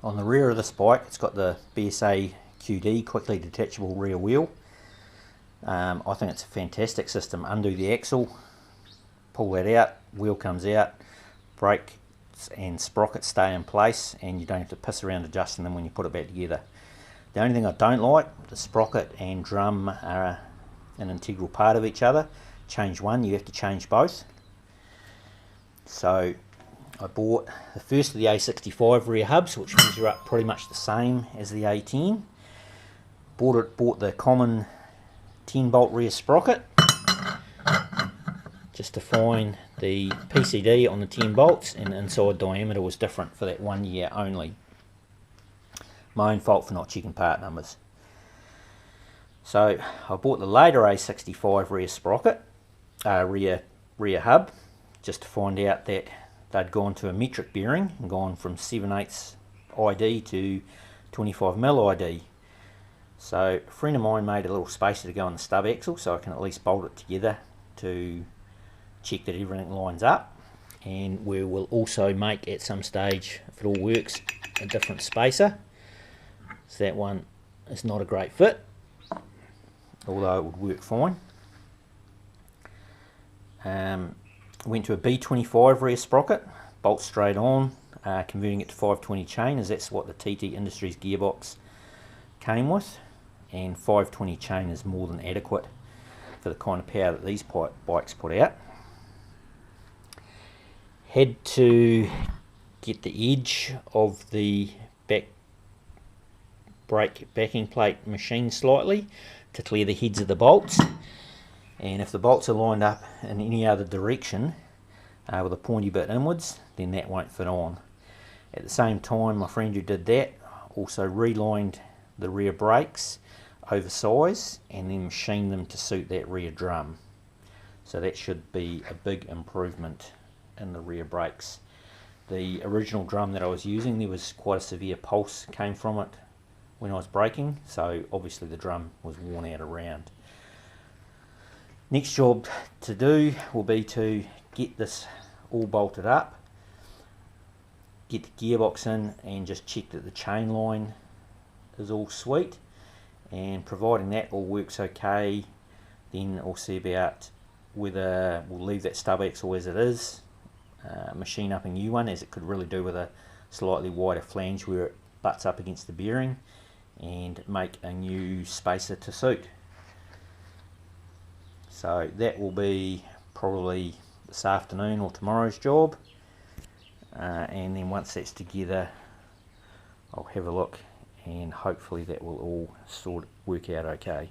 On the rear of this bike, it's got the BSA QD, quickly detachable rear wheel. I think it's a fantastic system. Undo the axle, pull that out, wheel comes out, brake and sprocket stay in place, and you don't have to piss around adjusting them when you put it back together. The only thing I don't like, the sprocket and drum are an integral part of each other. Change one, you have to change both. So I bought the first of the A65 rear hubs, which measure up pretty much the same as the A10. Bought the common 10 bolt rear sprocket, just to find the PCD on the 10 bolts, and the inside diameter was different for that 1 year only. My own fault for not checking part numbers. So I bought the later A65 rear sprocket, rear hub, just to find out that they'd gone to a metric bearing and gone from 7/8 ID to 25mm ID. So a friend of mine made a little spacer to go on the stub axle, so I can at least bolt it together to check that everything lines up. And we will also make, at some stage, if it all works, a different spacer. So that one is not a great fit, although it would work fine. Went to a B25 rear sprocket, bolt straight on, converting it to 520 chain, as that's what the TT Industries gearbox came with, and 520 chain is more than adequate for the kind of power that these bikes put out. Had to get the edge of the brake backing plate machined slightly to clear the heads of the bolts, and if the bolts are lined up in any other direction with a pointy bit inwards, then that won't fit on. At the same time, my friend who did that also relined the rear brakes oversize and then machined them to suit that rear drum. So that should be a big improvement in the rear brakes. The original drum that I was using, there was quite a severe pulse came from it when I was braking, so obviously the drum was worn out around. Next job to do will be to get this all bolted up, get the gearbox in, and just check that the chain line is all sweet, and providing that all works okay, then I'll see about whether we'll leave that stub axle as it is, machine up a new one, as it could really do with a slightly wider flange where it butts up against the bearing, and make a new spacer to suit. So that will be probably this afternoon or tomorrow's job, and then once that's together I'll have a look, and hopefully that will all work out okay.